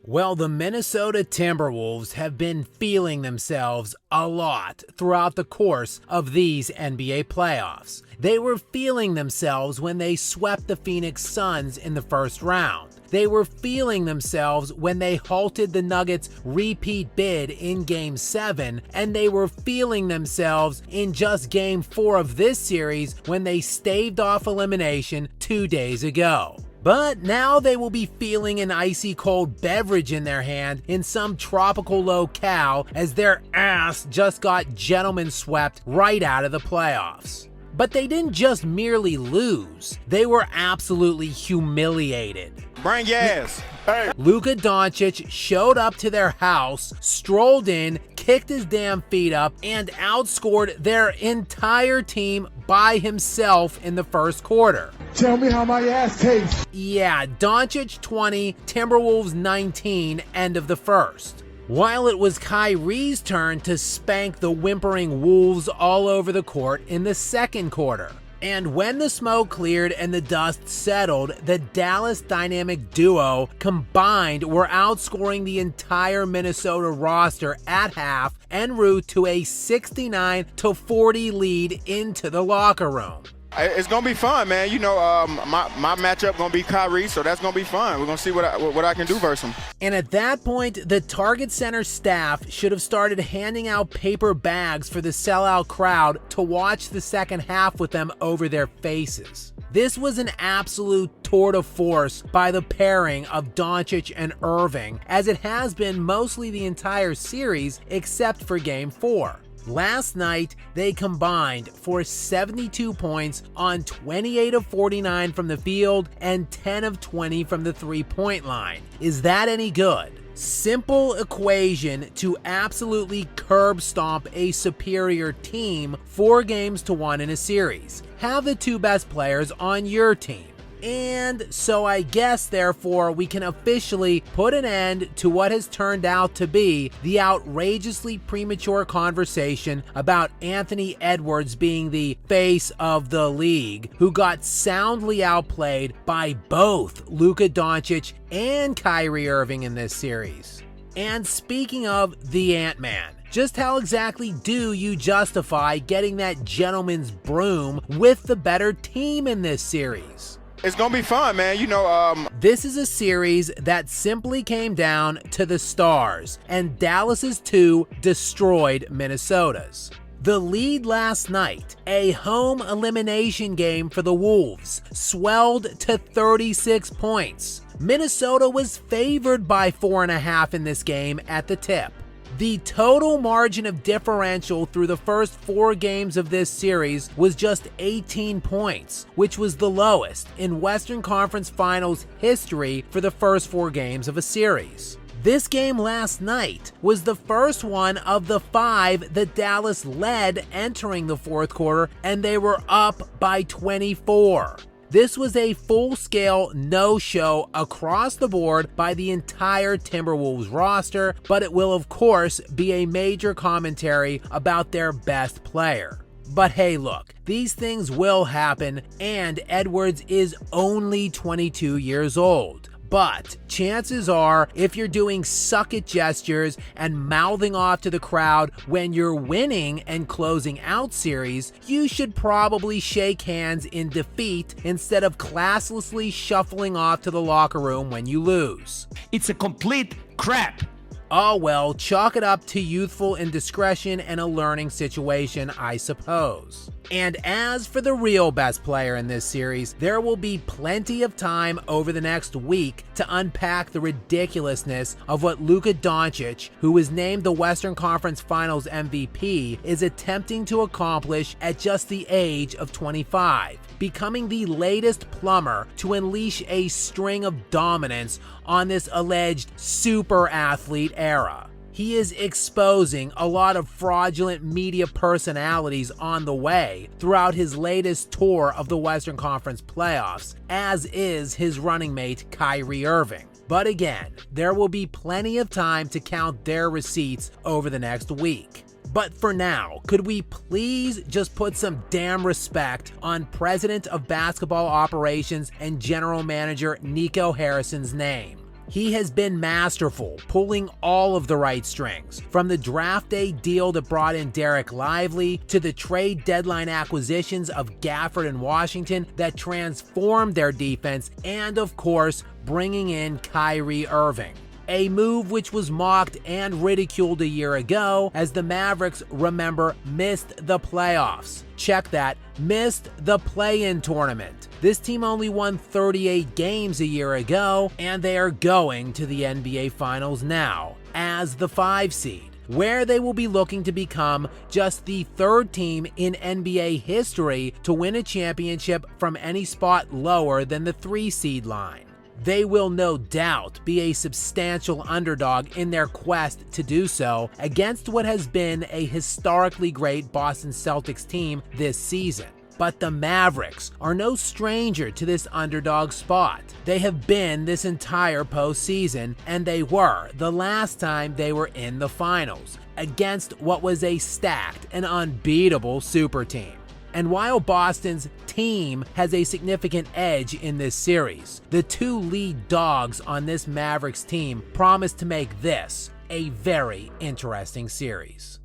Well, the Minnesota Timberwolves have been feeling themselves a lot throughout the course of these NBA playoffs. They were feeling themselves when they swept the Phoenix Suns in the first round. They were feeling themselves when they halted the Nuggets' repeat bid in Game 7, and they were feeling themselves in just Game 4 of this series when they staved off elimination 2 days ago. But now they will be feeling an icy cold beverage in their hand in some tropical locale as their ass just got gentlemen swept right out of the playoffs. But they didn't just merely lose, they were absolutely humiliated. Bring your ass. Hey. Luka Doncic showed up to their house, strolled in, kicked his damn feet up, and outscored their entire team by himself in the first quarter. Tell me how my ass tastes. Yeah, Doncic 20, Timberwolves 19, end of the first. While it was Kyrie's turn to spank the whimpering Wolves all over the court in the second quarter. And when the smoke cleared and the dust settled, the Dallas dynamic duo combined were outscoring the entire Minnesota roster at half en route to a 69-40 lead into the locker room. It's gonna be fun, man. You know, my matchup gonna be Kyrie, so that's gonna be fun. We're gonna see what I can do versus him. And at that point, the Target Center staff should have started handing out paper bags for the sellout crowd to watch the second half with them over their faces. This was an absolute tour de force by the pairing of Doncic and Irving, as it has been mostly the entire series except for Game 4. Last night, they combined for 72 points on 28 of 49 from the field and 10 of 20 from the three-point line. Is that any good? Simple equation to absolutely curb stomp a superior team 4-1 in a series. Have the two best players on your team. And so I guess, therefore, we can officially put an end to what has turned out to be the outrageously premature conversation about Anthony Edwards being the face of the league, who got soundly outplayed by both Luka Doncic and Kyrie Irving in this series. And speaking of the Ant-Man, just how exactly do you justify getting that gentleman's broom with the better team in this series? It's gonna be fun, man. You know, This is a series that simply came down to the stars, and Dallas's 2 destroyed Minnesota's. The lead last night, a home elimination game for the Wolves, swelled to 36 points. Minnesota was favored by 4.5 in this game at the tip. The total margin of differential through the first 4 games of this series was just 18 points, which was the lowest in Western Conference Finals history for the first 4 games of a series. This game last night was the first one of the 5 that Dallas led entering the fourth quarter, and they were up by 24. This was a full-scale no-show across the board by the entire Timberwolves roster, but it will of course be a major commentary about their best player. But hey, look, these things will happen, and Edwards is only 22 years old. But chances are, if you're doing suck-it gestures and mouthing off to the crowd when you're winning and closing out series, you should probably shake hands in defeat instead of classlessly shuffling off to the locker room when you lose. It's a complete crap. Oh well, chalk it up to youthful indiscretion and a learning situation, I suppose. And as for the real best player in this series, there will be plenty of time over the next week to unpack the ridiculousness of what Luka Doncic, who was named the Western Conference Finals MVP, is attempting to accomplish at just the age of 25, becoming the latest plumber to unleash a string of dominance on this alleged super athlete era. He is exposing a lot of fraudulent media personalities on the way throughout his latest tour of the Western Conference playoffs, as is his running mate Kyrie Irving. But again, there will be plenty of time to count their receipts over the next week. But for now, could we please just put some damn respect on President of Basketball Operations and General Manager Nico Harrison's name? He has been masterful, pulling all of the right strings, from the draft day deal that brought in Derek Lively to the trade deadline acquisitions of Gafford and Washington that transformed their defense, and of course, bringing in Kyrie Irving. A move which was mocked and ridiculed a year ago, as the Mavericks, remember, missed the playoffs. Check that, missed the play-in tournament. This team only won 38 games a year ago, and they are going to the NBA Finals now as the 5 seed, where they will be looking to become just the 3rd team in NBA history to win a championship from any spot lower than the 3 seed line. They will no doubt be a substantial underdog in their quest to do so against what has been a historically great Boston Celtics team this season. But the Mavericks are no stranger to this underdog spot. They have been this entire postseason, and they were the last time they were in the finals against what was a stacked and unbeatable super team. And while Boston's team has a significant edge in this series, the 2 lead dogs on this Mavericks team promise to make this a very interesting series.